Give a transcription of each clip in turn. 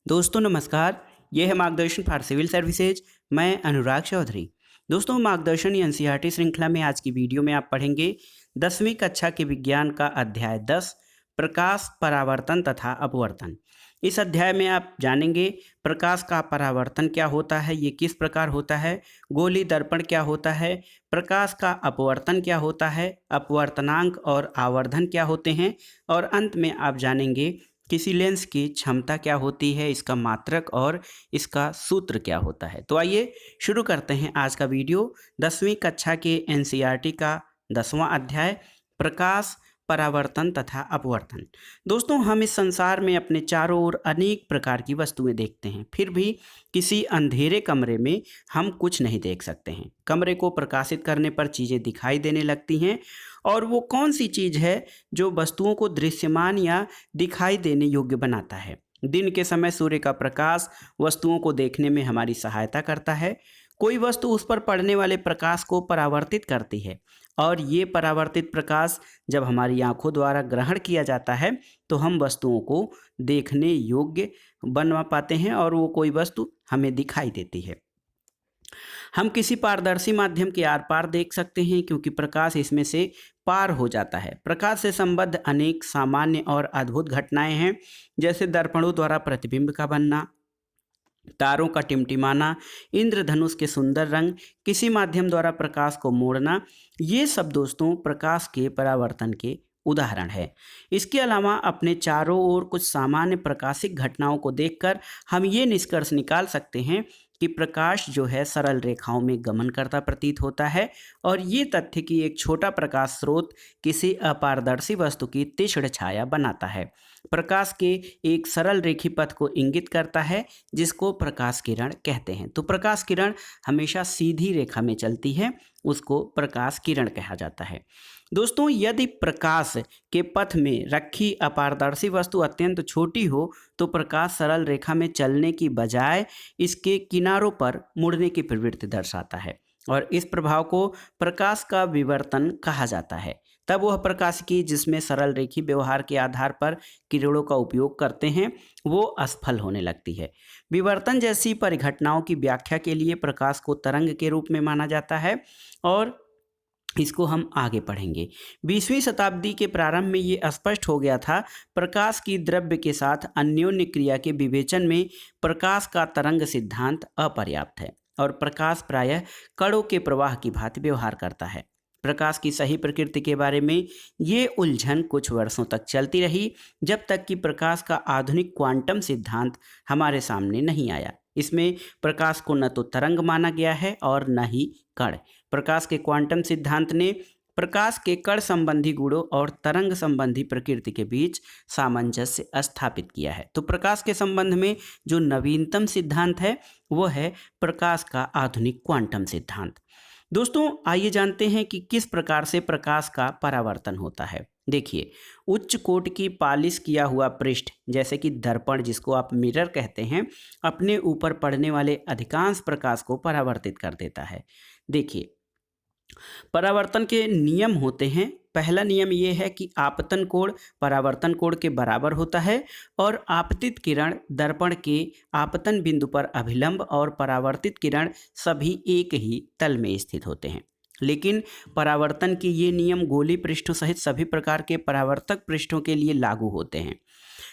दोस्तों नमस्कार। ये है मार्गदर्शन फॉर सिविल सर्विसेज। मैं अनुराग चौधरी। दोस्तों मार्गदर्शन या एनसीईआरटी श्रृंखला में आज की वीडियो में आप पढ़ेंगे 10वीं कक्षा के विज्ञान का अध्याय 10 प्रकाश परावर्तन तथा अपवर्तन। इस अध्याय में आप जानेंगे प्रकाश का परावर्तन क्या होता है, ये किस प्रकार होता है, गोली दर्पण क्या होता है, प्रकाश का अपवर्तन क्या होता है, अपवर्तनांक और आवर्धन क्या होते हैं, और अंत में आप जानेंगे किसी लेंस की क्षमता क्या होती है, इसका मात्रक और इसका सूत्र क्या होता है। तो आइए शुरू करते हैं आज का वीडियो। 10वीं कक्षा के एनसीईआरटी का 10वां अध्याय प्रकाश परावर्तन तथा अपवर्तन। दोस्तों हम इस संसार में अपने चारों ओर अनेक प्रकार की वस्तुएं देखते हैं, फिर भी किसी अंधेरे कमरे में हम कुछ नहीं देख सकते हैं। कमरे को प्रकाशित करने पर चीज़ें दिखाई देने लगती हैं, और वो कौन सी चीज़ है जो वस्तुओं को दृश्यमान या दिखाई देने योग्य बनाता है। दिन के समय सूर्य का प्रकाश वस्तुओं को देखने में हमारी सहायता करता है। कोई वस्तु उस पर पड़ने वाले प्रकाश को परावर्तित करती है, और ये परावर्तित प्रकाश जब हमारी आंखों द्वारा ग्रहण किया जाता है तो हम वस्तुओं को देखने योग्य बनवा पाते हैं, और वो कोई वस्तु हमें दिखाई देती है। हम किसी पारदर्शी माध्यम के आर पार देख सकते हैं, क्योंकि प्रकाश इसमें से पार हो जाता है। प्रकाश से संबद्ध अनेक सामान्य और अद्भुत घटनाएं हैं, जैसे दर्पणों द्वारा प्रतिबिंब का बनना, तारों का टिमटिमाना, इंद्रधनुष के सुंदर रंग, किसी माध्यम द्वारा प्रकाश को मोड़ना। ये सब दोस्तों प्रकाश के परावर्तन के उदाहरण है। इसके अलावा अपने चारों ओर कुछ सामान्य प्रकाशिक घटनाओं को देखकर हम ये निष्कर्ष निकाल सकते हैं कि प्रकाश जो है सरल रेखाओं में गमन करता प्रतीत होता है, और ये तथ्य कि एक छोटा प्रकाश स्रोत किसी अपारदर्शी वस्तु की तीक्ष्ण छाया बनाता है, प्रकाश के एक सरल रेखी पथ को इंगित करता है, जिसको प्रकाश किरण कहते हैं। तो प्रकाश किरण हमेशा सीधी रेखा में चलती है, उसको प्रकाश किरण कहा जाता है। दोस्तों यदि प्रकाश के पथ में रखी अपारदर्शी वस्तु अत्यंत छोटी हो तो प्रकाश सरल रेखा में चलने की बजाय इसके किनारों पर मुड़ने की प्रवृत्ति दर्शाता है, और इस प्रभाव को प्रकाश का विवर्तन कहा जाता है। तब वह प्रकाशिकी जिसमें सरल रेखी व्यवहार के आधार पर किरणों का उपयोग करते हैं वो असफल होने लगती है। विवर्तन जैसी परिघटनाओं की व्याख्या के लिए प्रकाश को तरंग के रूप में माना जाता है, और इसको हम आगे पढ़ेंगे। 20वीं शताब्दी के प्रारंभ में ये स्पष्ट हो गया था, प्रकाश की द्रव्य के साथ अन्योन्य क्रिया के विवेचन में प्रकाश का तरंग सिद्धांत अपर्याप्त है, और प्रकाश प्रायः कणों के प्रवाह की भांति व्यवहार करता है। प्रकाश की सही प्रकृति के बारे में ये उलझन कुछ वर्षों तक चलती रही, जब तक कि प्रकाश का आधुनिक क्वांटम सिद्धांत हमारे सामने नहीं आया। इसमें प्रकाश को न तो तरंग माना गया है और न ही कण। प्रकाश के क्वांटम सिद्धांत ने प्रकाश के कण संबंधी गुणों और तरंग संबंधी प्रकृति के बीच सामंजस्य स्थापित किया है। तो प्रकाश के संबंध में जो नवीनतम सिद्धांत है वो है प्रकाश का आधुनिक क्वांटम सिद्धांत। दोस्तों आइए जानते हैं कि किस प्रकार से प्रकाश का परावर्तन होता है। देखिए, उच्च कोटि की पालिश किया हुआ पृष्ठ जैसे कि दर्पण, जिसको आप मिरर कहते हैं, अपने ऊपर पड़ने वाले अधिकांश प्रकाश को परावर्तित कर देता है। देखिए, परावर्तन के नियम होते हैं। पहला नियम यह है कि आपतन कोण परावर्तन कोण के बराबर होता है, और आपतित किरण दर्पण के आपतन बिंदु पर अभिलंब और परावर्तित किरण सभी एक ही तल में स्थित होते हैं। लेकिन परावर्तन के ये नियम गोली पृष्ठों सहित सभी प्रकार के परावर्तक पृष्ठों के लिए लागू होते हैं।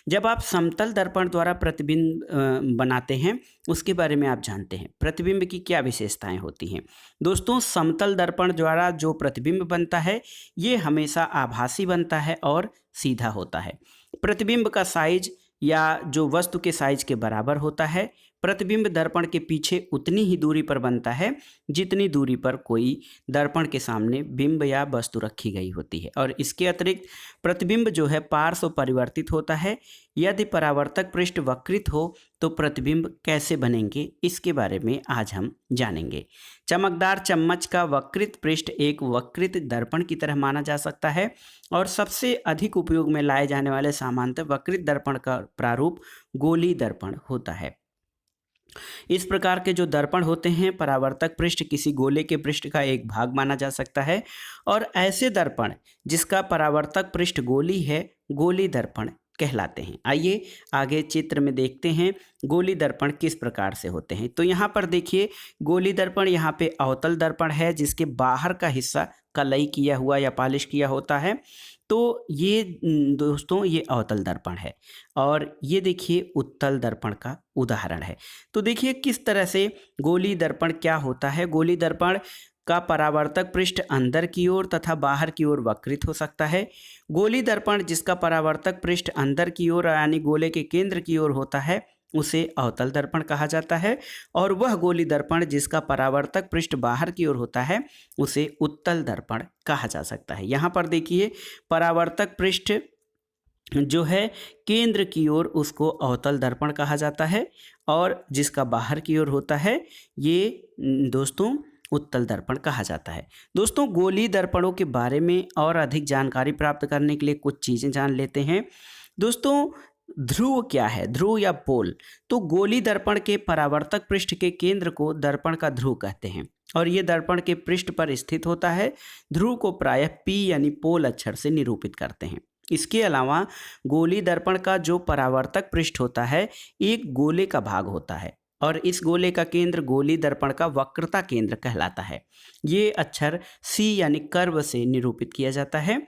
जब आप समतल दर्पण द्वारा प्रतिबिंब बनाते हैं उसके बारे में आप जानते हैं। प्रतिबिंब की क्या विशेषताएं होती हैं? दोस्तों समतल दर्पण द्वारा जो प्रतिबिंब बनता है ये हमेशा आभासी बनता है और सीधा होता है। प्रतिबिंब का साइज या जो वस्तु के साइज के बराबर होता है। प्रतिबिंब दर्पण के पीछे उतनी ही दूरी पर बनता है जितनी दूरी पर कोई दर्पण के सामने बिंब या वस्तु रखी गई होती है, और इसके अतिरिक्त प्रतिबिंब जो है पार्श्व परिवर्तित होता है। यदि परावर्तक पृष्ठ वक्रित हो तो प्रतिबिंब कैसे बनेंगे इसके बारे में आज हम जानेंगे। चमकदार चम्मच का वक्रित पृष्ठ एक वक्रित दर्पण की तरह माना जा सकता है, और सबसे अधिक उपयोग में लाए जाने वाले सामान्यतः वक्रित दर्पण का प्रारूप गोली दर्पण होता है। इस प्रकार के जो दर्पण होते हैं परावर्तक पृष्ठ किसी गोले के पृष्ठ का एक भाग माना जा सकता है, और ऐसे दर्पण जिसका परावर्तक पृष्ठ गोली है गोली दर्पण कहलाते हैं। आइए आगे चित्र में देखते हैं गोली दर्पण किस प्रकार से होते हैं। तो यहाँ पर देखिए गोली दर्पण, यहाँ पे अवतल दर्पण है जिसके बाहर का हिस्सा कलई किया हुआ या पॉलिश किया होता है। तो ये दोस्तों ये अवतल दर्पण है और ये देखिए उत्तल दर्पण का उदाहरण है। तो देखिए किस तरह से गोली दर्पण क्या होता है। गोली दर्पण का परावर्तक पृष्ठ अंदर की ओर तथा बाहर की ओर वक्रित हो सकता है। गोली दर्पण जिसका परावर्तक पृष्ठ अंदर की ओर यानी गोले के केंद्र की ओर होता है उसे अवतल दर्पण कहा जाता है और वह गोली दर्पण जिसका परावर्तक पृष्ठ बाहर की ओर होता है उसे उत्तल दर्पण कहा जा सकता है। यहाँ पर देखिए परावर्तक पृष्ठ जो है केंद्र की ओर उसको अवतल दर्पण कहा जाता है और जिसका बाहर की ओर होता है ये दोस्तों उत्तल दर्पण कहा जाता है। दोस्तों गोली दर्पणों के बारे में और अधिक जानकारी प्राप्त करने के लिए कुछ चीज़ें जान लेते हैं। दोस्तों ध्रुव क्या है, ध्रुव या पोल। तो गोली दर्पण के परावर्तक पृष्ठ के केंद्र को दर्पण का ध्रुव कहते हैं और ये दर्पण के पृष्ठ पर स्थित होता है। ध्रुव को प्रायः पी यानी पोल अक्षर से निरूपित करते हैं। इसके अलावा गोली दर्पण का जो परावर्तक पृष्ठ होता है एक गोले का भाग होता है और इस गोले का केंद्र गोली दर्पण का वक्रता केंद्र कहलाता है। ये अक्षर सी यानी कर्व से निरूपित किया जाता है।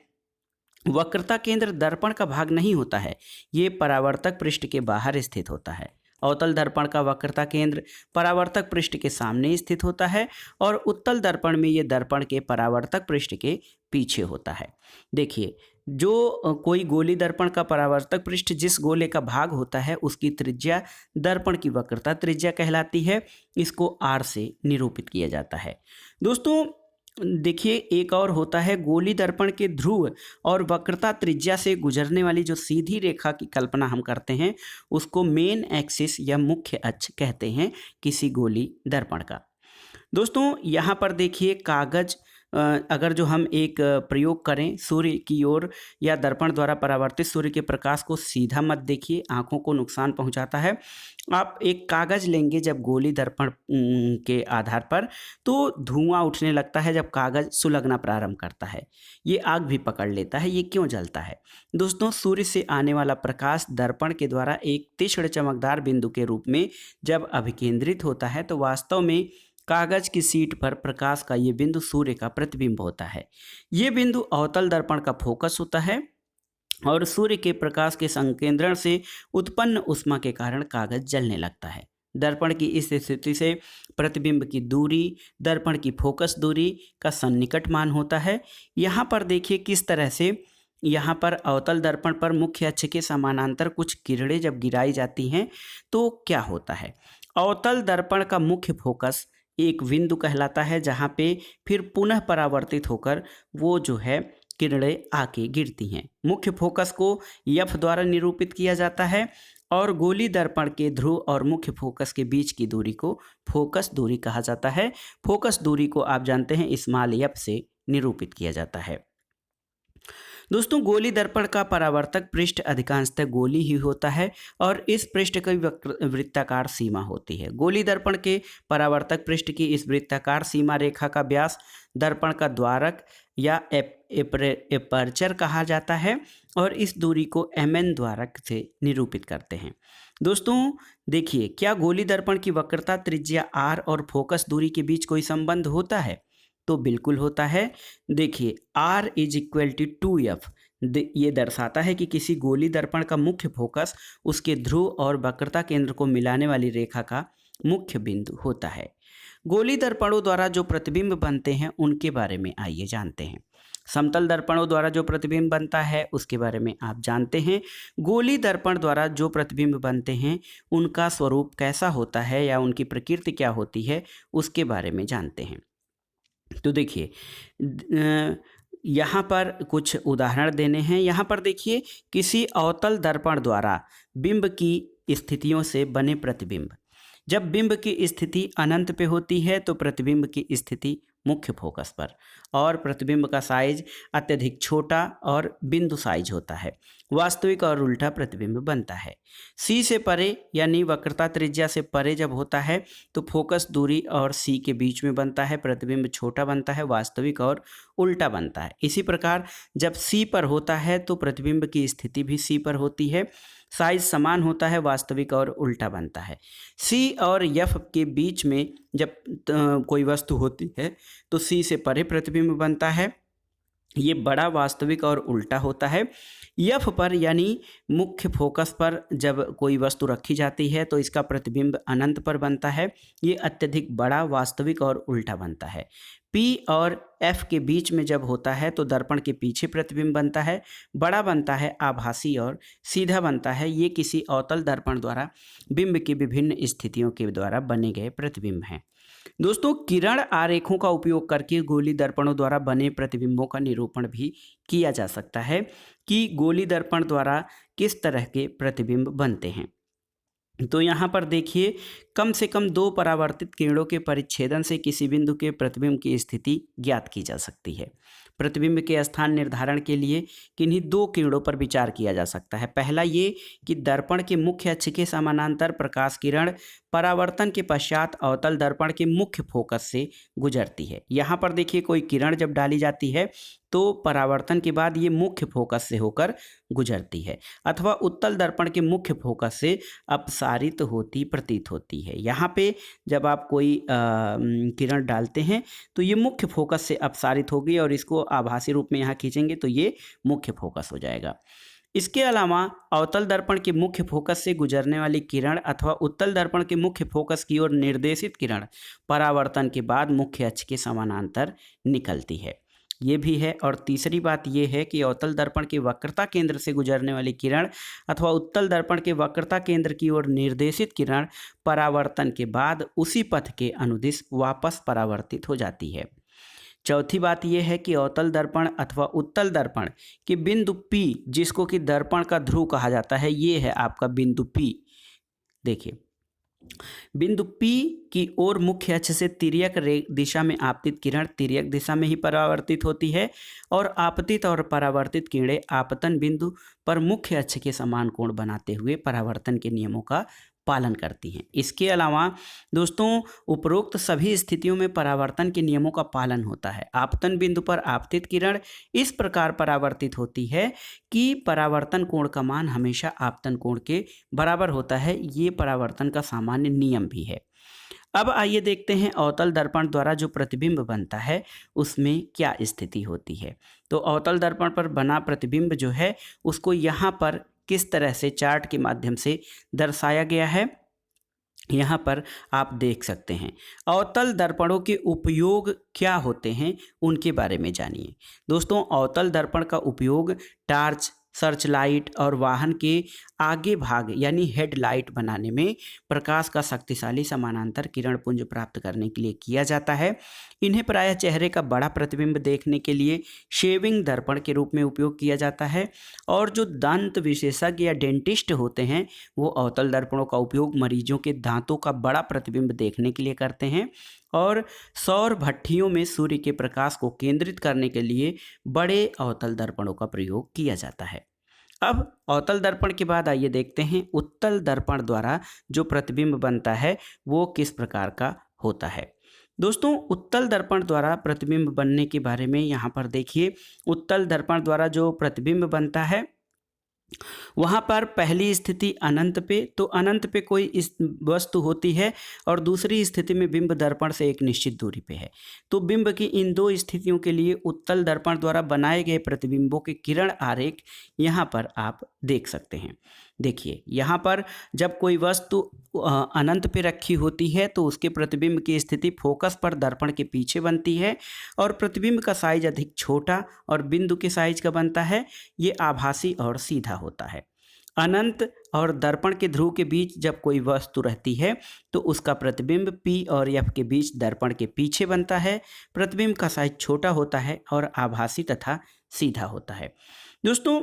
वक्रता केंद्र दर्पण का भाग नहीं होता है, ये परावर्तक पृष्ठ के बाहर स्थित होता है। अवतल दर्पण का वक्रता केंद्र परावर्तक पृष्ठ के सामने स्थित होता है और उत्तल दर्पण में ये दर्पण के परावर्तक पृष्ठ के पीछे होता है। देखिए जो कोई गोली दर्पण का परावर्तक पृष्ठ जिस गोले का भाग होता है उसकी त्रिज्या दर्पण की वक्रता त्रिज्या कहलाती है। इसको आर से निरूपित किया जाता है। दोस्तों देखिए एक और होता है गोली दर्पण के ध्रुव और वक्रता त्रिज्या से गुजरने वाली जो सीधी रेखा की कल्पना हम करते हैं उसको मेन एक्सिस या मुख्य अक्ष कहते हैं किसी गोली दर्पण का। दोस्तों यहाँ पर देखिए कागज अगर जो हम एक प्रयोग करें सूर्य की ओर या दर्पण द्वारा परावर्तित सूर्य के प्रकाश को सीधा मत देखिए, आंखों को नुकसान पहुंचाता है। आप एक कागज लेंगे जब गोली दर्पण के आधार पर तो धुआं उठने लगता है जब कागज सुलगना प्रारंभ करता है, ये आग भी पकड़ लेता है। ये क्यों जलता है? दोस्तों सूर्य से आने वाला प्रकाश दर्पण के द्वारा एक तीक्ष्ण चमकदार बिंदु के रूप में जब अभिकेंद्रित होता है तो वास्तव में कागज की शीट पर प्रकाश का ये बिंदु सूर्य का प्रतिबिंब होता है। ये बिंदु अवतल दर्पण का फोकस होता है और सूर्य के प्रकाश के संकेंद्रण से उत्पन्न ऊष्मा के कारण कागज जलने लगता है। दर्पण की इस स्थिति से प्रतिबिंब की दूरी दर्पण की फोकस दूरी का सन्निकट मान होता है। यहाँ पर देखिए किस तरह से यहाँ पर अवतल दर्पण पर मुख्य अक्ष के समानांतर कुछ किरणें जब गिराई जाती हैं तो क्या होता है। अवतल दर्पण का मुख्य फोकस एक बिंदु कहलाता है जहाँ पे फिर पुनः परावर्तित होकर वो जो है किरणें आके गिरती हैं। मुख्य फोकस को एफ द्वारा निरूपित किया जाता है और गोली दर्पण के ध्रुव और मुख्य फोकस के बीच की दूरी को फोकस दूरी कहा जाता है। फोकस दूरी को आप जानते हैं स्मॉल एफ से निरूपित किया जाता है। दोस्तों गोली दर्पण का परावर्तक पृष्ठ अधिकांशतः गोली ही होता है और इस पृष्ठ की वृत्ताकार सीमा होती है। गोली दर्पण के परावर्तक पृष्ठ की इस वृत्ताकार सीमा रेखा का व्यास दर्पण का द्वारक या एपर्चर कहा जाता है और इस दूरी को एमएन द्वारक से निरूपित करते हैं। दोस्तों देखिए क्या गोली दर्पण की वक्रता त्रिज्या आर और फोकस दूरी के बीच कोई संबंध होता है? तो बिल्कुल होता है। देखिए R is equal to 2F ये दर्शाता है कि किसी गोली दर्पण का मुख्य फोकस उसके ध्रुव और वक्रता केंद्र को मिलाने वाली रेखा का मुख्य बिंदु होता है। गोली दर्पणों द्वारा जो प्रतिबिंब बनते हैं उनके बारे में आइए जानते हैं। समतल दर्पणों द्वारा जो प्रतिबिंब बनता है उसके बारे में आप जानते हैं। गोली दर्पण द्वारा जो प्रतिबिंब बनते हैं उनका स्वरूप कैसा होता है या उनकी प्रकृति क्या होती है उसके बारे में जानते हैं। तो देखिए यहाँ पर कुछ उदाहरण देने हैं। यहाँ पर देखिए किसी अवतल दर्पण द्वारा बिंब की स्थितियों से बने प्रतिबिंब। जब बिंब की स्थिति अनंत पे होती है तो प्रतिबिंब की स्थिति मुख्य फोकस पर, और प्रतिबिंब का साइज अत्यधिक छोटा और बिंदु साइज होता है। वास्तविक और उल्टा प्रतिबिंब बनता है। सी से परे यानी वक्रता त्रिज्या से परे जब होता है तो फोकस दूरी और सी के बीच में बनता है, प्रतिबिंब छोटा बनता है, वास्तविक और उल्टा बनता है। इसी प्रकार जब सी पर होता है तो प्रतिबिंब की स्थिति भी सी पर होती है, साइज समान होता है, वास्तविक और उल्टा बनता है। सी और एफ के बीच में जब कोई वस्तु होती है तो सी से परे प्रतिबिंब बनता है, ये बड़ा, वास्तविक और उल्टा होता है। एफ पर यानी मुख्य फोकस पर जब कोई वस्तु रखी जाती है तो इसका प्रतिबिंब अनंत पर बनता है, ये अत्यधिक बड़ा, वास्तविक और उल्टा बनता है। पी और एफ के बीच में जब होता है तो दर्पण के पीछे प्रतिबिंब बनता है, बड़ा बनता है, आभासी और सीधा बनता है। ये किसी अवतल दर्पण द्वारा बिंब की विभिन्न स्थितियों के द्वारा बने गए प्रतिबिंब हैं। दोस्तों, किरण आरेखों का उपयोग करके गोली दर्पणों द्वारा बने प्रतिबिंबों का निरूपण भी किया जा सकता है कि गोली दर्पण द्वारा किस तरह के प्रतिबिंब बनते हैं। तो यहाँ पर देखिए, कम से कम 2 परावर्तित किरणों के परिच्छेदन से किसी बिंदु के प्रतिबिंब की स्थिति ज्ञात की जा सकती है। प्रतिबिंब के स्थान निर्धारण के लिए किन्हीं 2 किरणों पर विचार किया जा सकता है। पहला ये कि दर्पण के मुख्य अक्ष के समानांतर प्रकाश किरण परावर्तन के पश्चात अवतल दर्पण के मुख्य फोकस से गुजरती है। यहाँ पर देखिए, कोई किरण जब डाली जाती है तो परावर्तन के बाद ये मुख्य फोकस से होकर गुजरती है, अथवा उत्तल दर्पण के मुख्य फोकस से अपसारित होती प्रतीत होती है। यहाँ पे जब आप कोई किरण डालते हैं तो ये मुख्य फोकस से अपसारित होगी और इसको आभासी रूप में यहाँ खींचेंगे तो ये मुख्य फोकस हो जाएगा। इसके अलावा अवतल दर्पण के मुख्य फोकस से गुजरने वाली किरण अथवा उत्तल दर्पण के मुख्य फोकस की ओर निर्देशित किरण परावर्तन के बाद मुख्य अक्ष के समानांतर निकलती है, ये भी है। और तीसरी बात ये है कि अवतल दर्पण के वक्रता केंद्र से गुजरने वाली किरण अथवा उत्तल दर्पण के वक्रता केंद्र की ओर निर्देशित किरण परावर्तन के बाद उसी पथ के अनुदिश वापस परावर्तित हो जाती है। चौथी बात यह है कि अवतल दर्पण अथवा उत्तल दर्पण के बिंदु P, जिसको कि दर्पण का ध्रुव कहा जाता है, ये है आपका बिंदु P। देखिए, बिंदु P की ओर मुख्य अक्ष से तिर्यक दिशा में आपतित किरण तिर्यक दिशा में ही परावर्तित होती है और आपतित और परावर्तित किरणें आपतन बिंदु पर मुख्य अक्ष के समान कोण बनाते हुए परावर्तन के नियमों का पालन करती हैं। इसके अलावा दोस्तों, उपरोक्त सभी स्थितियों में परावर्तन के नियमों का पालन होता है। आपतन बिंदु पर आपतित किरण इस प्रकार परावर्तित होती है कि परावर्तन कोण का मान हमेशा आपतन कोण के बराबर होता है। ये परावर्तन का सामान्य नियम भी है। अब आइए देखते हैं अवतल दर्पण द्वारा जो प्रतिबिंब बनता है उसमें क्या स्थिति होती है। तो अवतल दर्पण पर बना प्रतिबिंब जो है उसको यहाँ पर किस तरह से चार्ट के माध्यम से दर्शाया गया है, यहाँ पर आप देख सकते हैं। अवतल दर्पणों के उपयोग क्या होते हैं उनके बारे में जानिए। दोस्तों, अवतल दर्पण का उपयोग टार्च, सर्च लाइट और वाहन के आगे भाग यानी हेडलाइट बनाने में प्रकाश का शक्तिशाली समानांतर किरण पुंज प्राप्त करने के लिए किया जाता है। इन्हें प्रायः चेहरे का बड़ा प्रतिबिंब देखने के लिए शेविंग दर्पण के रूप में उपयोग किया जाता है। और जो दंत विशेषज्ञ या डेंटिस्ट होते हैं वो अवतल दर्पणों का उपयोग मरीजों के दांतों का बड़ा प्रतिबिंब देखने के लिए करते हैं। और सौर भट्ठियों में सूर्य के प्रकाश को केंद्रित करने के लिए बड़े अवतल दर्पणों का प्रयोग किया जाता है। अब अवतल दर्पण के बाद आइए देखते हैं उत्तल दर्पण द्वारा जो प्रतिबिंब बनता है वो किस प्रकार का होता है। दोस्तों, उत्तल दर्पण द्वारा प्रतिबिंब बनने के बारे में यहाँ पर देखिए। उत्तल दर्पण द्वारा जो प्रतिबिंब बनता है वहाँ पर पहली स्थिति अनंत पे, तो अनंत पे कोई इस वस्तु होती है और दूसरी स्थिति में बिंब दर्पण से एक निश्चित दूरी पे है। तो बिंब की इन 2 स्थितियों के लिए उत्तल दर्पण द्वारा बनाए गए प्रतिबिंबों के किरण आरेख यहाँ पर आप देख सकते हैं। देखिए, यहाँ पर जब कोई वस्तु अनंत पे रखी होती है तो उसके प्रतिबिंब की स्थिति फोकस पर दर्पण के पीछे बनती है और प्रतिबिंब का साइज अधिक छोटा और बिंदु के साइज का बनता है। ये आभासी और सीधा होता है। अनंत और दर्पण के ध्रुव के बीच जब कोई वस्तु रहती है तो उसका प्रतिबिंब P और F के बीच दर्पण के पीछे बनता है। प्रतिबिंब का साइज छोटा होता है और आभासी तथा सीधा होता है। दोस्तों,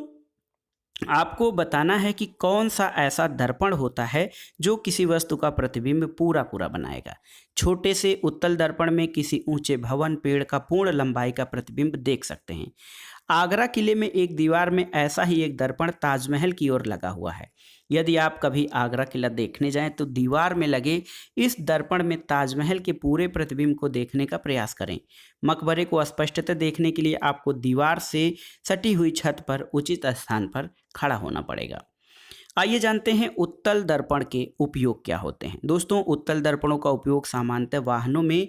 आपको बताना है कि कौन सा ऐसा दर्पण होता है जो किसी वस्तु का प्रतिबिंब पूरा पूरा बनाएगा। छोटे से उत्तल दर्पण में किसी ऊंचे भवन, पेड़ का पूर्ण लंबाई का प्रतिबिंब देख सकते हैं। आगरा किले में एक दीवार में ऐसा ही एक दर्पण ताजमहल की ओर लगा हुआ है। यदि आप कभी आगरा किला देखने जाएं तो दीवार में लगे इस दर्पण में ताजमहल के पूरे प्रतिबिंब को देखने का प्रयास करें। मकबरे को स्पष्टतः देखने के लिए आपको दीवार से सटी हुई छत पर उचित स्थान पर खड़ा होना पड़ेगा। आइए जानते हैं उत्तल दर्पण के उपयोग क्या होते हैं। दोस्तों, उत्तल दर्पणों का उपयोग सामान्यतः वाहनों में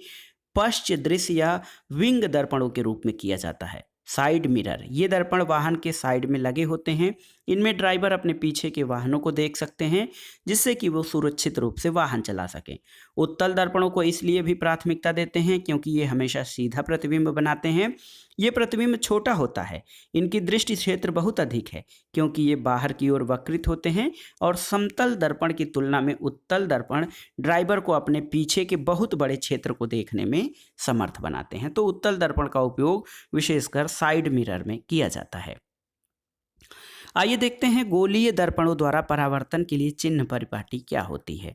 पश्च दृश्य या विंग दर्पणों के रूप में किया जाता है। साइड मिरर, ये दर्पण वाहन के साइड में लगे होते हैं। इनमें ड्राइवर अपने पीछे के वाहनों को देख सकते हैं जिससे कि वो सुरक्षित रूप से वाहन चला सकें। उत्तल दर्पणों को इसलिए भी प्राथमिकता देते हैं क्योंकि ये हमेशा सीधा प्रतिबिंब बनाते हैं। ये प्रतिबिंब छोटा होता है, इनकी दृष्टि क्षेत्र बहुत अधिक है क्योंकि ये बाहर की ओर वक्रित होते हैं और समतल दर्पण की तुलना में उत्तल दर्पण ड्राइवर को अपने पीछे के बहुत बड़े क्षेत्र को देखने में समर्थ बनाते हैं। तो उत्तल दर्पण का उपयोग विशेषकर साइड मिरर में किया जाता है। आइए देखते हैं गोलीय दर्पणों द्वारा परावर्तन के लिए चिन्ह परिपाटी क्या होती है।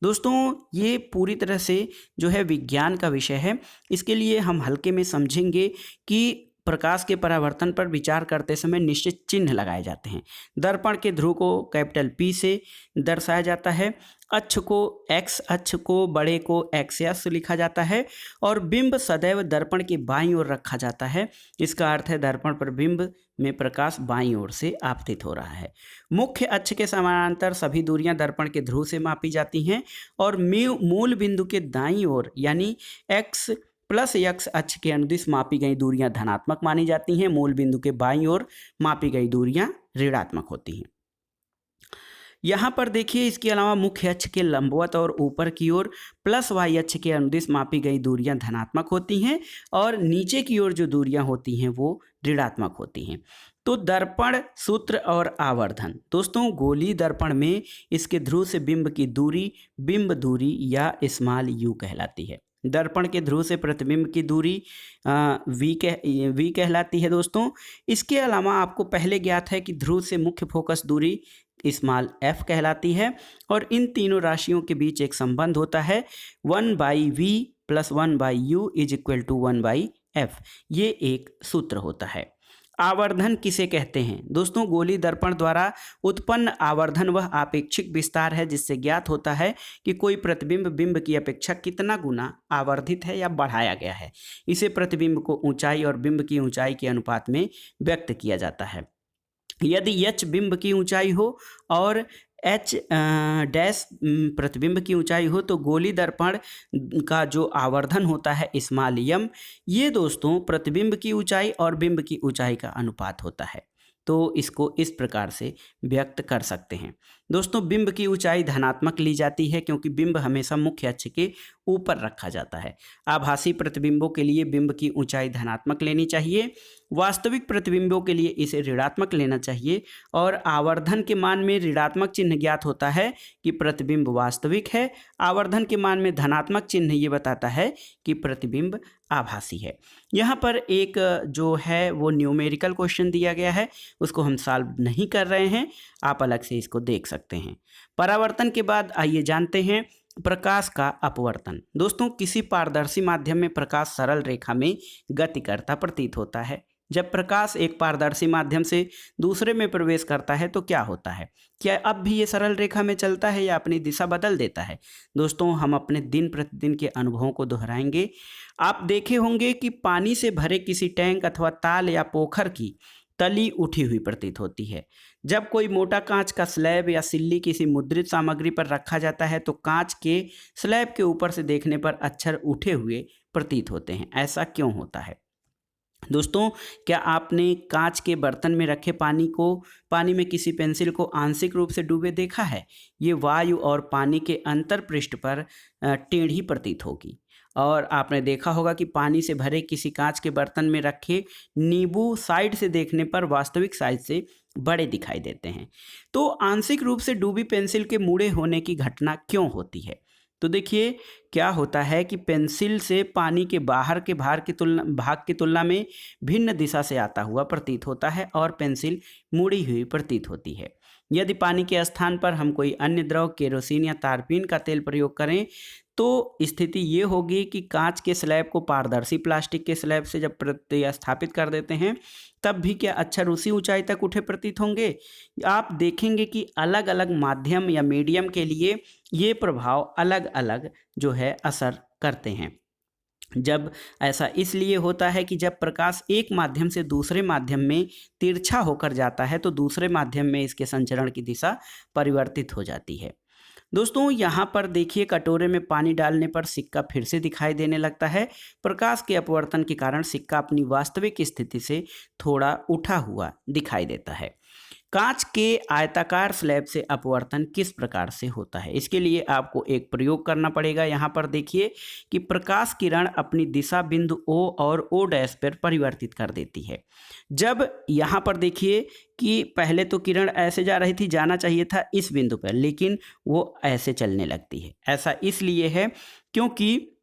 दोस्तों, ये पूरी तरह से जो है विज्ञान का विषय है। इसके लिए हम हल्के में समझेंगे कि प्रकाश के परावर्तन पर विचार करते समय निश्चित चिन्ह लगाए जाते हैं। दर्पण के ध्रुव को कैपिटल P से दर्शाया जाता है। अक्ष को X, अक्ष को बड़े को एक्स लिखा जाता है और बिंब सदैव दर्पण के बाईं ओर रखा जाता है। इसका अर्थ है दर्पण पर बिंब में प्रकाश बाईं ओर से आपतित हो रहा है। मुख्य अक्ष के समानांतर सभी दूरियां दर्पण के ध्रुव से मापी जाती हैं और मूल बिंदु के दाईं ओर यानी x प्लस x अक्ष के अनुदिश मापी गई दूरियां धनात्मक मानी जाती हैं। मूल बिंदु के बाईं ओर मापी गई दूरियां ऋणात्मक होती हैं। यहाँ पर देखिए, इसके अलावा मुख्य अक्ष के लंबवत और ऊपर की ओर प्लस y अक्ष के अनुदिश मापी गई दूरियां धनात्मक होती हैं और नीचे की ओर जो दूरियां होती हैं वो ऋणात्मक होती हैं। तो दर्पण सूत्र और आवर्धन। दोस्तों, गोलीय दर्पण में इसके ध्रुव से बिंब की दूरी बिंब दूरी या स्मॉल u कहलाती है। दर्पण के ध्रुव से प्रतिबिंब की दूरी v कहलाती है। दोस्तों, इसके अलावा आपको पहले ज्ञात है कि ध्रुव से मुख्य फोकस दूरी स्मॉल f कहलाती है और इन तीनों राशियों के बीच एक संबंध होता है 1/v + 1/u = 1/f। ये एक सूत्र होता है। आवर्धन किसे कहते हैं? दोस्तों, गोलीय दर्पण द्वारा उत्पन्न आवर्धन वह आपेक्षिक विस्तार है जिससे ज्ञात होता है कि कोई प्रतिबिंब बिंब की अपेक्षा कितना गुना आवर्धित है या बढ़ाया गया है। इसे प्रतिबिंब को ऊंचाई और बिंब की ऊंचाई के अनुपात में व्यक्त किया जाता है। यदि h बिंब की ऊंचाई हो और h डैश प्रतिबिंब की ऊंचाई हो तो गोलीय दर्पण का जो आवर्धन होता है स्मॉल m, ये दोस्तों प्रतिबिंब की ऊंचाई और बिंब की ऊंचाई का अनुपात होता है। तो इसको इस प्रकार से व्यक्त कर सकते हैं। दोस्तों, बिंब की ऊंचाई धनात्मक ली जाती है क्योंकि बिंब हमेशा मुख्य अक्ष के ऊपर रखा जाता है। आभासी प्रतिबिंबों के लिए बिंब की ऊंचाई धनात्मक लेनी चाहिए, वास्तविक प्रतिबिंबों के लिए इसे ऋणात्मक लेना चाहिए और आवर्धन के मान में ऋणात्मक चिन्ह ज्ञात होता है कि प्रतिबिंब वास्तविक है। आवर्धन के मान में धनात्मक चिन्ह ये बताता है कि प्रतिबिंब आभासी है। यहाँ पर एक जो है वो न्यूमेरिकल क्वेश्चन दिया गया है, उसको हम सॉल्व नहीं कर रहे हैं, आप अलग से इसको देख सकते हैं। परावर्तन के बाद आइए जानते हैं प्रकाश का अपवर्तन। दोस्तों, किसी पारदर्शी माध्यम में प्रकाश सरल रेखा में गति करता प्रतीत होता है। जब प्रकाश एक पारदर्शी माध्यम से दूसरे में प्रवेश करता है तो क्या होता है? क्या अब भी ये सरल रेखा में चलता है या अपनी दिशा बदल देता है? दोस्तों, हम अपने दिन प्रतिदिन के अनुभवों को दोहराएंगे। आप देखे होंगे कि पानी से भरे किसी टैंक अथवा ताल या पोखर की तली उठी हुई प्रतीत होती है। जब कोई मोटा कांच का स्लैब या सिल्ली किसी मुद्रित सामग्री पर रखा जाता है तो कांच के स्लैब के ऊपर से देखने पर अक्षर उठे हुए प्रतीत होते हैं। ऐसा क्यों होता है? दोस्तों, क्या आपने कांच के बर्तन में रखे पानी में किसी पेंसिल को आंशिक रूप से डूबे देखा है? ये वायु और पानी के अंतर पृष्ठ पर टेढ़ी प्रतीत होगी। और आपने देखा होगा कि पानी से भरे किसी कांच के बर्तन में रखे नींबू साइड से देखने पर वास्तविक साइज से बड़े दिखाई देते हैं। तो आंशिक रूप से डूबी पेंसिल के मुड़े होने की घटना क्यों होती है? तो देखिए क्या होता है कि पेंसिल से पानी के बाहर के भाग की तुलना में भिन्न दिशा से आता हुआ प्रतीत होता है और पेंसिल मुड़ी हुई प्रतीत होती है। यदि पानी के स्थान पर हम कोई अन्य द्रव केरोसिन या तारपीन का तेल प्रयोग करें तो स्थिति ये होगी कि कांच के स्लैब को पारदर्शी प्लास्टिक के स्लैब से जब प्रतिस्थापित कर देते हैं तब भी क्या अक्षर उसी ऊंचाई तक उठे प्रतीत होंगे। आप देखेंगे कि अलग अलग माध्यम या मीडियम के लिए ये प्रभाव अलग अलग जो है असर करते हैं। जब ऐसा इसलिए होता है कि जब प्रकाश एक माध्यम से दूसरे माध्यम में तिरछा होकर जाता है तो दूसरे माध्यम में इसके संचरण की दिशा परिवर्तित हो जाती है। दोस्तों यहाँ पर देखिए कटोरे में पानी डालने पर सिक्का फिर से दिखाई देने लगता है। प्रकाश के अपवर्तन के कारण सिक्का अपनी वास्तविक स्थिति से थोड़ा उठा हुआ दिखाई देता है। कांच के आयताकार स्लैब से अपवर्तन किस प्रकार से होता है, इसके लिए आपको एक प्रयोग करना पड़ेगा। यहाँ पर देखिए कि प्रकाश किरण अपनी दिशा बिंदु O और O डैश पर परिवर्तित कर देती है। जब यहाँ पर देखिए कि पहले तो किरण ऐसे जा रही थी, जाना चाहिए था इस बिंदु पर, लेकिन वो ऐसे चलने लगती है। ऐसा इसलिए है क्योंकि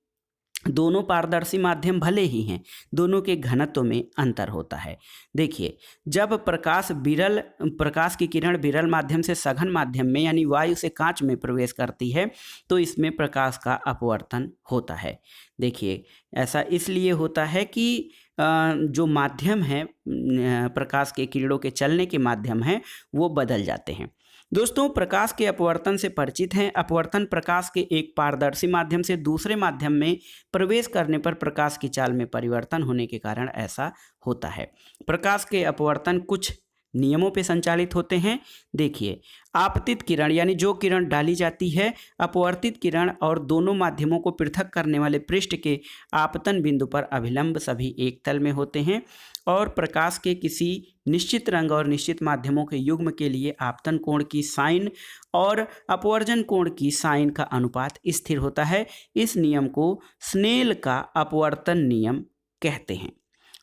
दोनों पारदर्शी माध्यम भले ही हैं, दोनों के घनत्व में अंतर होता है। देखिए जब प्रकाश की किरण विरल माध्यम से सघन माध्यम में यानी वायु से कांच में प्रवेश करती है तो इसमें प्रकाश का अपवर्तन होता है। देखिए ऐसा इसलिए होता है कि जो माध्यम है प्रकाश के किरणों के चलने के माध्यम हैं वो बदल जाते हैं। दोस्तों प्रकाश के अपवर्तन से परिचित हैं। अपवर्तन प्रकाश के एक पारदर्शी माध्यम से दूसरे माध्यम में प्रवेश करने पर प्रकाश की चाल में परिवर्तन होने के कारण ऐसा होता है। प्रकाश के अपवर्तन कुछ नियमों पे संचालित होते हैं। देखिए आपतित किरण यानी जो किरण डाली जाती है, अपवर्तित किरण और दोनों माध्यमों को पृथक करने वाले पृष्ठ के आपतन बिंदु पर अभिलंब सभी एक तल में होते हैं और प्रकाश के किसी निश्चित रंग और निश्चित माध्यमों के युग्म के लिए आपतन कोण की साइन और अपवर्जन कोण की साइन का अनुपात स्थिर होता है। इस नियम को स्नेल का अपवर्तन नियम कहते हैं।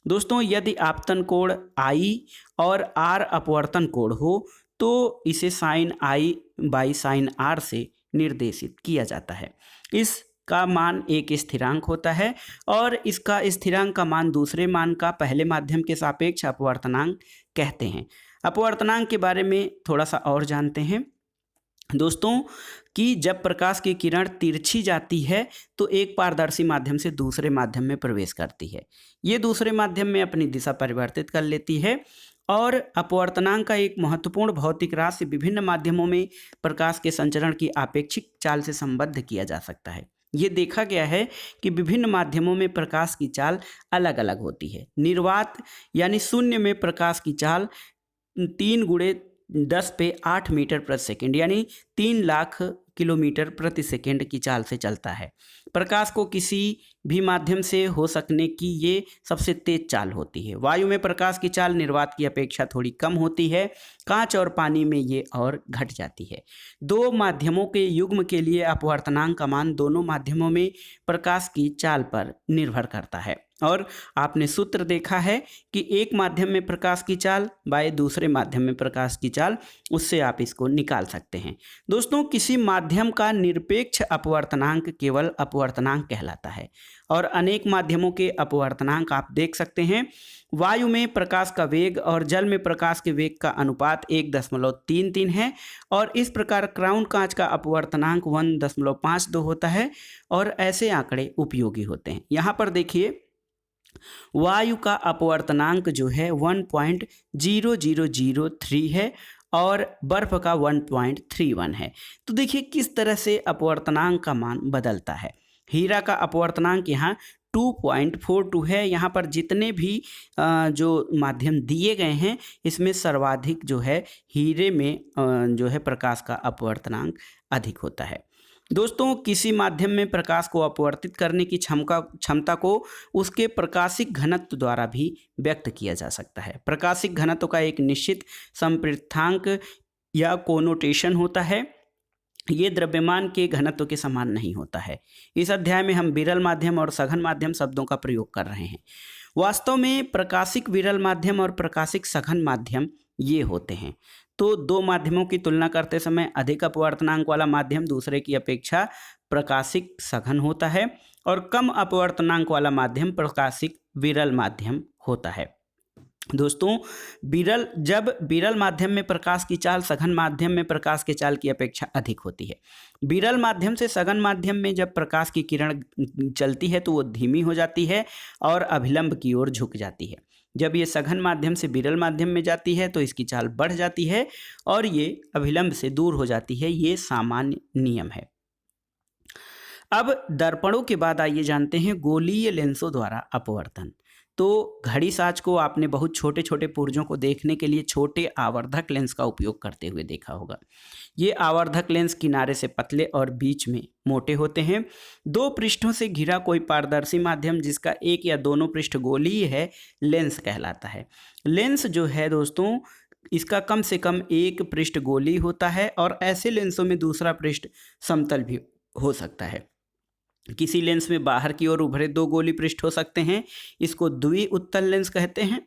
दोस्तों यदि आपतन कोण I और R अपवर्तन कोण हो तो इसे sine I by sine R से निर्देशित किया जाता है। इसका मान एक स्थिरांक होता है और इसका स्थिरांक का मान दूसरे मान का पहले माध्यम के सापेक्ष अपवर्तनांक कहते हैं। अपवर्तनांक के बारे में थोड़ा सा और जानते हैं दोस्तों कि जब प्रकाश की किरण तिरछी जाती है तो एक पारदर्शी माध्यम से दूसरे माध्यम में प्रवेश करती है। ये दूसरे माध्यम में अपनी दिशा परिवर्तित कर लेती है और अपवर्तनांक का एक महत्वपूर्ण भौतिक राशि विभिन्न माध्यमों में प्रकाश के संचरण की आपेक्षिक चाल से संबद्ध किया जा सकता है। ये देखा गया है कि विभिन्न माध्यमों में प्रकाश की चाल अलग अलग होती है। निर्वात यानी शून्य में प्रकाश की चाल 3 × 10⁸ मीटर प्रति सेकेंड यानी 3 लाख किलोमीटर प्रति सेकेंड की चाल से चलता है। प्रकाश को किसी भी माध्यम से हो सकने की ये सबसे तेज चाल होती है। वायु में प्रकाश की चाल निर्वात की अपेक्षा थोड़ी कम होती है। कांच और पानी में ये और घट जाती है। दो माध्यमों के युग्म के लिए अपवर्तनांक का मान दोनों माध्यमों में प्रकाश की चाल पर निर्भर करता है और आपने सूत्र देखा है कि एक माध्यम में प्रकाश की चाल बाय दूसरे माध्यम में प्रकाश की चाल, उससे आप इसको निकाल सकते हैं। दोस्तों किसी माध्यम का निरपेक्ष अपवर्तनांक केवल अपवर्तनांक कहलाता है और अनेक माध्यमों के अपवर्तनांक आप देख सकते हैं। वायु में प्रकाश का वेग और जल में प्रकाश के वेग का अनुपात 1.33 है और इस प्रकार क्राउन कांच का अपवर्तनांक 1.52 होता है और ऐसे आंकड़े उपयोगी होते हैं। यहाँ पर देखिए वायु का अपवर्तनांक जो है 1.0003 है और बर्फ का 1.31 है। तो देखिए किस तरह से अपवर्तनांक का मान बदलता है। हीरा का अपवर्तनांक यहाँ 2.42 है। यहाँ पर जितने भी जो माध्यम दिए गए हैं इसमें सर्वाधिक जो है हीरे में जो है प्रकाश का अपवर्तनांक अधिक होता है। दोस्तों किसी माध्यम में प्रकाश को अपवर्तित करने की क्षमता को उसके प्रकाशिक घनत्व द्वारा भी व्यक्त किया जा सकता है। प्रकाशिक घनत्व का एक निश्चित संपृक्तांक या कोनोटेशन होता है। ये द्रव्यमान के घनत्व के समान नहीं होता है। इस अध्याय में हम विरल माध्यम और सघन माध्यम शब्दों का प्रयोग कर रहे हैं। वास्तव में प्रकाशिक विरल माध्यम और प्रकाशिक सघन माध्यम ये होते हैं। तो दो माध्यमों की तुलना करते समय अधिक अपवर्तनांक वाला माध्यम दूसरे की अपेक्षा प्रकाशिक सघन होता है और कम अपवर्तनांक वाला माध्यम प्रकाशिक विरल माध्यम होता है। दोस्तों जब विरल माध्यम में प्रकाश की चाल सघन माध्यम में प्रकाश के चाल की अपेक्षा अधिक होती है। विरल माध्यम से सघन माध्यम में जब प्रकाश की किरण चलती है तो वो धीमी हो जाती है और अभिलंब की ओर झुक जाती है। जब ये सघन माध्यम से विरल माध्यम में जाती है तो इसकी चाल बढ़ जाती है और ये अभिलंब से दूर हो जाती है। ये सामान्य नियम है। अब दर्पणों के बाद आइए जानते हैं गोलीय लेंसों द्वारा अपवर्तन। तो घड़ी साज को आपने बहुत छोटे छोटे पुर्जों को देखने के लिए छोटे आवर्धक लेंस का उपयोग करते हुए देखा होगा। ये आवर्धक लेंस किनारे से पतले और बीच में मोटे होते हैं। दो पृष्ठों से घिरा कोई पारदर्शी माध्यम जिसका एक या दोनों पृष्ठ गोलीय है लेंस कहलाता है। लेंस जो है दोस्तों इसका कम से कम एक पृष्ठ गोलीय होता है और ऐसे लेंसों में दूसरा पृष्ठ समतल भी हो सकता है। किसी लेंस में बाहर की ओर उभरे दो गोली पृष्ठ हो सकते हैं, इसको द्वि उत्तल लेंस कहते हैं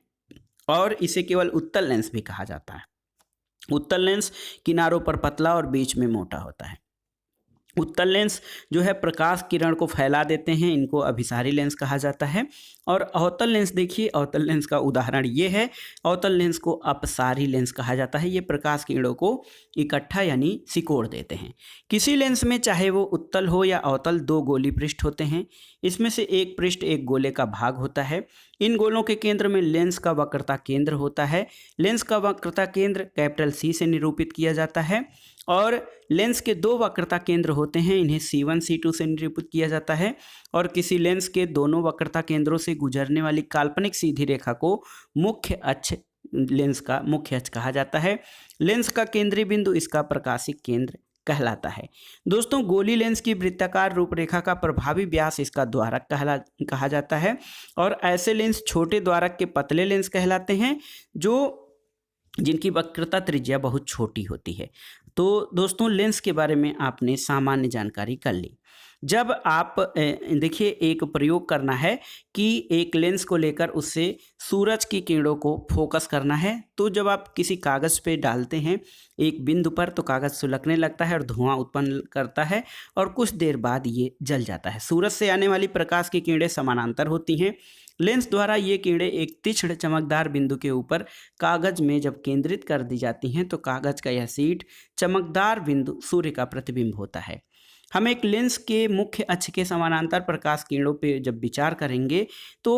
और इसे केवल उत्तल लेंस भी कहा जाता है। उत्तल लेंस किनारों पर पतला और बीच में मोटा होता है। उत्तल लेंस जो है प्रकाश किरण को फैला देते हैं, इनको अभिसारी लेंस कहा जाता है। और अवतल लेंस देखिए, अवतल लेंस का उदाहरण ये है। अवतल लेंस को अपसारी लेंस कहा जाता है। ये प्रकाश किरणों को इकट्ठा यानी सिकोड़ देते हैं। किसी लेंस में चाहे वो उत्तल हो या अवतल दो गोली पृष्ठ होते हैं। इसमें से एक पृष्ठ एक गोले का भाग होता है। इन गोलों के केंद्र में लेंस का वक्रता केंद्र होता है। लेंस का वक्रता केंद्र कैपिटल C से निरूपित किया जाता है और लेंस के दो वक्रता केंद्र होते हैं, इन्हें C1 C2 से निरूपित किया जाता है। और किसी लेंस के दोनों वक्रता केंद्रों से गुजरने वाली काल्पनिक सीधी रेखा को मुख्य अक्ष लेंस का मुख्य अक्ष कहा जाता है। लेंस का केंद्रीय बिंदु इसका प्रकाशिक केंद्र कहलाता है। दोस्तों गोली लेंस की वृत्ताकार रूपरेखा का प्रभावी व्यास इसका द्वारक कहा जाता है और ऐसे लेंस छोटे द्वारक के पतले लेंस कहलाते हैं जिनकी वक्रता त्रिज्या बहुत छोटी होती है। तो दोस्तों लेंस के बारे में आपने सामान्य जानकारी कर ली। जब आप देखिए एक प्रयोग करना है कि एक लेंस को लेकर उससे सूरज की किरणों को फोकस करना है, तो जब आप किसी कागज़ पे डालते हैं एक बिंदु पर तो कागज़ सुलगने लगता है और धुआं उत्पन्न करता है और कुछ देर बाद ये जल जाता है। सूरज से आने वाली प्रकाश की किरणें समानांतर होती हैं। लेंस द्वारा ये किरणें एक तीक्ष्ण चमकदार बिंदु के ऊपर कागज में जब केंद्रित कर दी जाती हैं तो कागज का यह शीट चमकदार बिंदु सूर्य का प्रतिबिंब होता है। हम एक लेंस के मुख्य अक्ष के समानांतर प्रकाश किरणों पे जब विचार करेंगे तो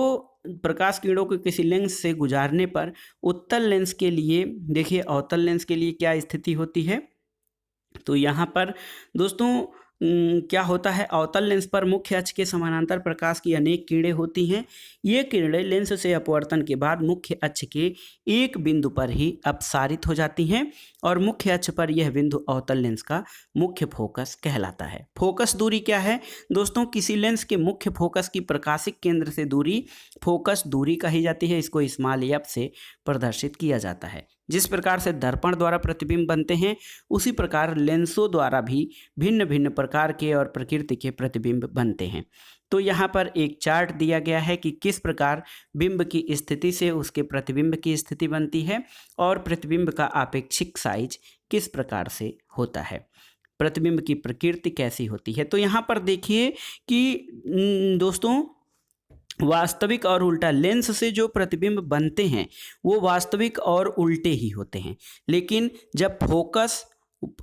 प्रकाश किरणों को किसी लेंस से गुजारने पर उत्तल लेंस के लिए देखिए अवतल लेंस के लिए क्या स्थिति होती है। तो यहाँ पर दोस्तों क्या होता है, अवतल लेंस पर मुख्य अक्ष के समानांतर प्रकाश की अनेक किरणें होती हैं। ये किरणें लेंस से अपवर्तन के बाद मुख्य अक्ष के एक बिंदु पर ही अपसारित हो जाती हैं और मुख्य अक्ष पर यह बिंदु अवतल लेंस का मुख्य फोकस कहलाता है। फोकस दूरी क्या है दोस्तों, किसी लेंस के मुख्य फोकस की प्रकाशिक केंद्र से दूरी फोकस दूरी कही जाती है। इसको स्मॉल f से प्रदर्शित किया जाता है। जिस प्रकार से दर्पण द्वारा प्रतिबिंब बनते हैं उसी प्रकार लेंसों द्वारा भी भिन्न भिन्न प्रकार के और प्रकृति के प्रतिबिंब बनते हैं। तो यहाँ पर एक चार्ट दिया गया है कि किस प्रकार बिंब की स्थिति से उसके प्रतिबिंब की स्थिति बनती है और प्रतिबिंब का आपेक्षिक साइज किस प्रकार से होता है, प्रतिबिंब की प्रकृति कैसी होती है। तो यहाँ पर देखिए कि दोस्तों वास्तविक और उल्टा लेंस से जो प्रतिबिंब बनते हैं वो वास्तविक और उल्टे ही होते हैं, लेकिन जब फोकस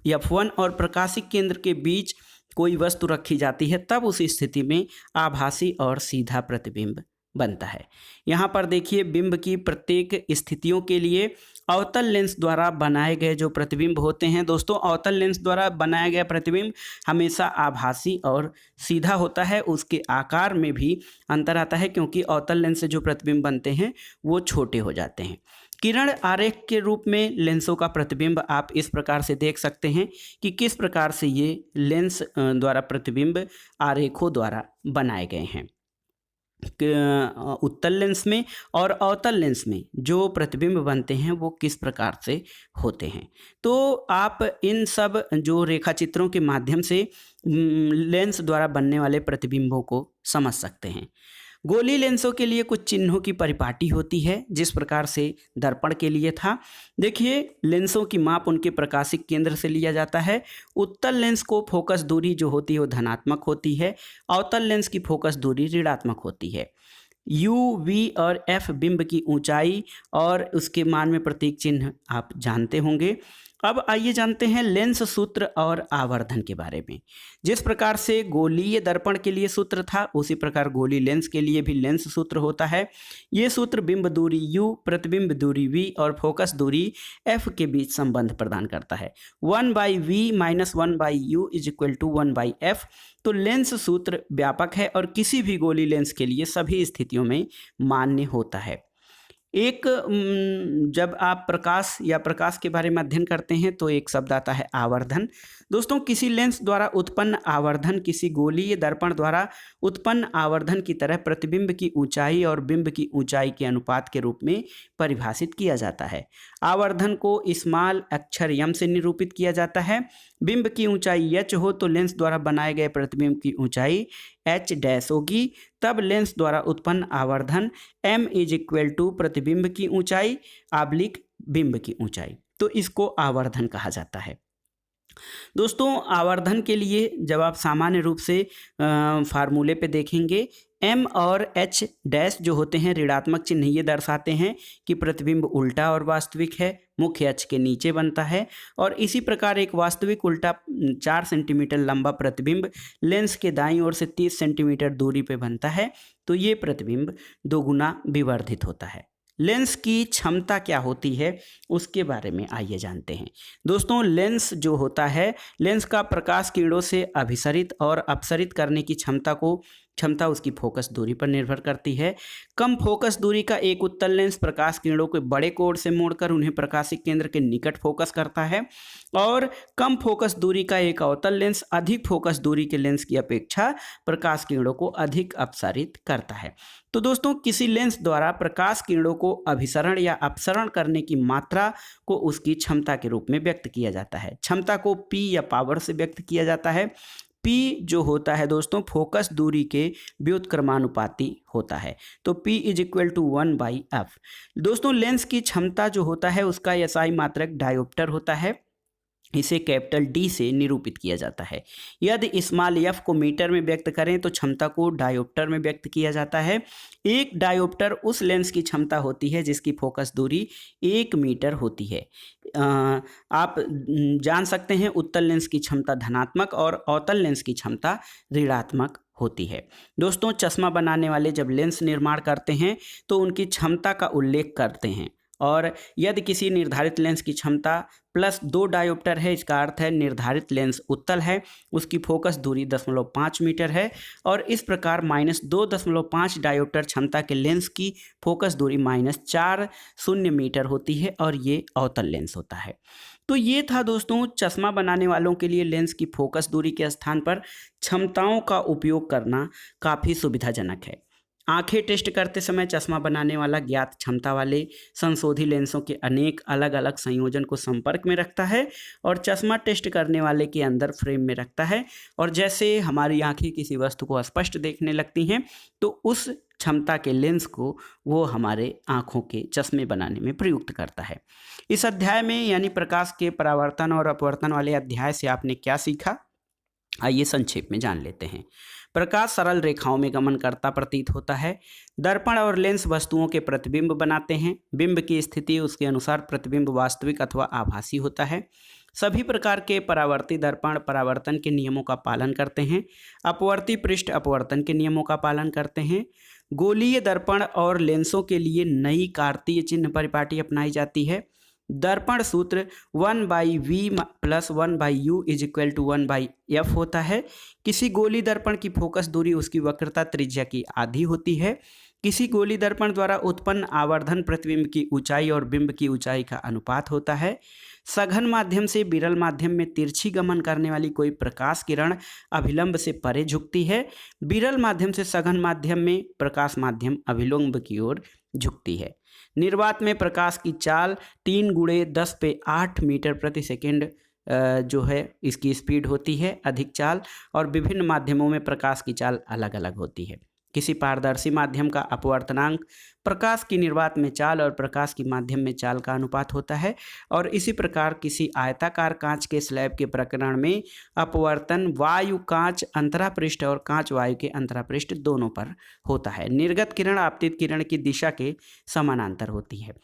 F1 और प्रकाशिक केंद्र के बीच कोई वस्तु रखी जाती है तब उस स्थिति में आभासी और सीधा प्रतिबिंब बनता है। यहाँ पर देखिए बिंब की प्रत्येक स्थितियों के लिए अवतल लेंस द्वारा बनाए गए जो प्रतिबिंब होते हैं दोस्तों, अवतल लेंस द्वारा बनाया गया प्रतिबिंब हमेशा आभासी और सीधा होता है। उसके आकार में भी अंतर आता है क्योंकि अवतल लेंस से जो प्रतिबिंब बनते हैं वो छोटे हो जाते हैं। किरण आरेख के रूप में लेंसों का प्रतिबिंब आप इस प्रकार से देख सकते हैं कि किस प्रकार से ये लेंस द्वारा प्रतिबिंब आरेखों द्वारा बनाए गए हैं। उत्तल लेंस में और अवतल लेंस में जो प्रतिबिंब बनते हैं वो किस प्रकार से होते हैं। तो आप इन सब जो रेखा चित्रों के माध्यम से लेंस द्वारा बनने वाले प्रतिबिंबों को समझ सकते हैं। गोली लेंसों के लिए कुछ चिन्हों की परिपाटी होती है, जिस प्रकार से दर्पण के लिए था। देखिए, लेंसों की माप उनके प्रकाशिक केंद्र से लिया जाता है। उत्तल लेंस को फोकस दूरी जो होती है वो धनात्मक होती है, अवतल लेंस की फोकस दूरी ऋणात्मक होती है। U, V और F बिंब की ऊंचाई और उसके मान में प्रतीक चिन्ह आप जानते होंगे। अब आइए जानते हैं लेंस सूत्र और आवर्धन के बारे में। जिस प्रकार से गोलीय दर्पण के लिए सूत्र था, उसी प्रकार गोली लेंस के लिए भी लेंस सूत्र होता है। ये सूत्र बिंब दूरी U, प्रतिबिंब दूरी V और फोकस दूरी F के बीच संबंध प्रदान करता है। 1/V - 1/U = 1/F। तो लेंस सूत्र व्यापक है और किसी भी गोली लेंस के लिए सभी स्थितियों में मान्य होता है। जब आप प्रकाश या प्रकाश के बारे में अध्ययन करते हैं तो एक शब्द आता है आवर्धन। दोस्तों, किसी लेंस द्वारा उत्पन्न आवर्धन किसी गोलीय दर्पण द्वारा उत्पन्न आवर्धन की तरह प्रतिबिंब की ऊंचाई और बिंब की ऊंचाई के अनुपात के रूप में परिभाषित किया जाता है। आवर्धन को स्मॉल अक्षर m से निरूपित किया जाता है। बिंब की ऊंचाई h हो तो लेंस द्वारा बनाए गए प्रतिबिंब की ऊंचाई h' होगी। तब लेंस द्वारा उत्पन्न आवर्धन m = प्रतिबिंब की ऊंचाई / बिंब की ऊंचाई, तो इसको आवर्धन कहा जाता है। दोस्तों, आवर्धन के लिए जब आप सामान्य रूप से फार्मूले पे देखेंगे, m और h' जो होते हैं ऋणात्मक चिन्ह, ये दर्शाते हैं कि प्रतिबिंब उल्टा और वास्तविक है, मुख्य अक्ष के नीचे बनता है। और इसी प्रकार एक वास्तविक उल्टा 4 सेंटीमीटर लंबा प्रतिबिंब लेंस के दाईं ओर से 30 सेंटीमीटर दूरी पे बनता है, तो ये प्रतिबिंब दोगुना विवर्धित होता है। लेंस की क्षमता क्या होती है उसके बारे में आइए जानते हैं। दोस्तों, लेंस जो होता है, लेंस का प्रकाश किरणों से अभिसरित और अपसरित करने की क्षमता उसकी फोकस दूरी पर निर्भर करती है। कम फोकस दूरी का एक उत्तल लेंस प्रकाश किरणों को बड़े कोण से मोड़कर उन्हें प्रकाशिक केंद्र के निकट फोकस करता है, और कम फोकस दूरी का एक अवतल लेंस अधिक फोकस दूरी के लेंस की अपेक्षा प्रकाश किरणों को अधिक अपसरित करता है। तो दोस्तों, किसी लेंस द्वारा प्रकाश किरणों को अभिसरण या अपसरण करने की मात्रा को उसकी क्षमता के रूप में व्यक्त किया जाता है। क्षमता को P या पावर से व्यक्त किया जाता है। P जो होता है दोस्तों, फोकस दूरी के व्युत्क्रमानुपाती होता है, तो P = 1/F। दोस्तों, लेंस की क्षमता जो होता है उसका SI मात्रक डायोप्टर होता है, इसे कैपिटल D से निरूपित किया जाता है। यदि स्मॉल f को मीटर में व्यक्त करें तो क्षमता को डायोप्टर में व्यक्त किया जाता है। एक डायोप्टर उस लेंस की क्षमता होती है जिसकी फोकस दूरी 1 मीटर होती है। आप जान सकते हैं उत्तल लेंस की क्षमता धनात्मक और अवतल लेंस की क्षमता ऋणात्मक होती है। दोस्तों, चश्मा बनाने वाले जब लेंस निर्माण करते हैं तो उनकी क्षमता का उल्लेख करते हैं, और यदि किसी निर्धारित लेंस की क्षमता +2 डायोप्टर है, इसका अर्थ है निर्धारित लेंस उत्तल है, उसकी फोकस दूरी 0.5 मीटर है, और इस प्रकार -2.5 डायोप्टर क्षमता के लेंस की फोकस दूरी -40 मीटर होती है, और ये अवतल लेंस होता है। तो ये था दोस्तों, चश्मा बनाने वालों के लिए लेंस की फोकस दूरी के स्थान पर क्षमताओं का उपयोग करना काफ़ी सुविधाजनक है। आंखें टेस्ट करते समय चश्मा बनाने वाला ज्ञात क्षमता वाले संशोधित लेंसों के अनेक अलग अलग संयोजन को संपर्क में रखता है और चश्मा टेस्ट करने वाले के अंदर फ्रेम में रखता है, और जैसे हमारी आंखें किसी वस्तु को स्पष्ट देखने लगती हैं तो उस क्षमता के लेंस को वो हमारे आँखों के चश्मे बनाने में प्रयुक्त करता है। इस अध्याय में यानी प्रकाश के परावर्तन और अपवर्तन वाले अध्याय से आपने क्या सीखा, आइए संक्षेप में जान लेते हैं। प्रकाश सरल रेखाओं में गमन करता प्रतीत होता है। दर्पण और लेंस वस्तुओं के प्रतिबिंब बनाते हैं। बिंब की स्थिति उसके अनुसार प्रतिबिंब वास्तविक अथवा आभासी होता है। सभी प्रकार के परावर्ती दर्पण परावर्तन के नियमों का पालन करते हैं। अपवर्ती पृष्ठ अपवर्तन के नियमों का पालन करते हैं। गोलीय दर्पण और लेंसों के लिए नई कार्तीय चिन्ह परिपाटी अपनाई जाती है। दर्पण सूत्र 1/V + 1/U = 1/F होता है। किसी गोली दर्पण की फोकस दूरी उसकी वक्रता त्रिज्या की आधी होती है। किसी गोली दर्पण द्वारा उत्पन्न आवर्धन प्रतिबिंब की ऊंचाई और बिंब की ऊंचाई का अनुपात होता है। सघन माध्यम से विरल माध्यम में तिरछी गमन करने वाली कोई प्रकाश किरण अभिलंब से परे झुकती है। विरल माध्यम से सघन माध्यम में प्रकाश माध्यम अभिलंब की ओर झुकती है। निर्वात में प्रकाश की चाल 3 × 10⁸ मीटर प्रति सेकेंड जो है इसकी स्पीड होती है अधिक चाल, और विभिन्न माध्यमों में प्रकाश की चाल अलग अलग होती है। किसी पारदर्शी माध्यम का अपवर्तनांक प्रकाश की निर्वात में चाल और प्रकाश की माध्यम में चाल का अनुपात होता है। और इसी प्रकार किसी आयताकार कांच के स्लैब के प्रकरण में अपवर्तन वायु कांच अंतरापृष्ठ और कांच वायु के अंतरापृष्ठ दोनों पर होता है। निर्गत किरण आपतित किरण की दिशा के समानांतर होती है।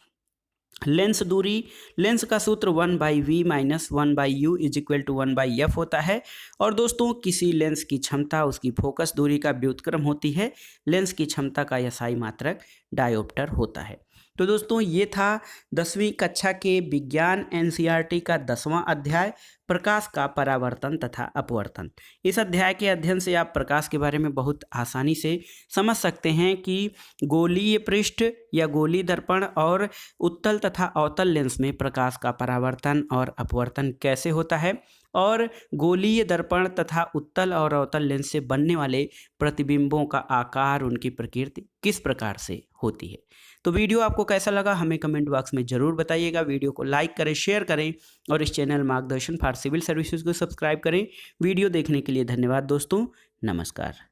लेंस दूरी, लेंस का सूत्र 1/v minus 1/u is equal to 1/f होता है। और दोस्तों किसी लेंस की क्षमता उसकी फोकस दूरी का व्युत्क्रम होती है। लेंस की क्षमता का SI मात्रक डायोप्टर होता है। तो दोस्तों ये था 10वीं कक्षा के विज्ञान NCERT का 10वां अध्याय प्रकाश का परावर्तन तथा अपवर्तन। इस अध्याय के अध्ययन से आप प्रकाश के बारे में बहुत आसानी से समझ सकते हैं कि गोलीय पृष्ठ या गोलीय दर्पण और उत्तल तथा अवतल लेंस में प्रकाश का परावर्तन और अपवर्तन कैसे होता है और गोलीय दर्पण तथा उत्तल और अवतल लेंस से बनने वाले प्रतिबिंबों का आकार, उनकी प्रकृति किस प्रकार से होती है। तो वीडियो आपको कैसा लगा हमें कमेंट बॉक्स में ज़रूर बताइएगा। वीडियो को लाइक करें, शेयर करें और इस चैनल मार्गदर्शन फॉर सिविल सर्विसेज को सब्सक्राइब करें। वीडियो देखने के लिए धन्यवाद दोस्तों, नमस्कार।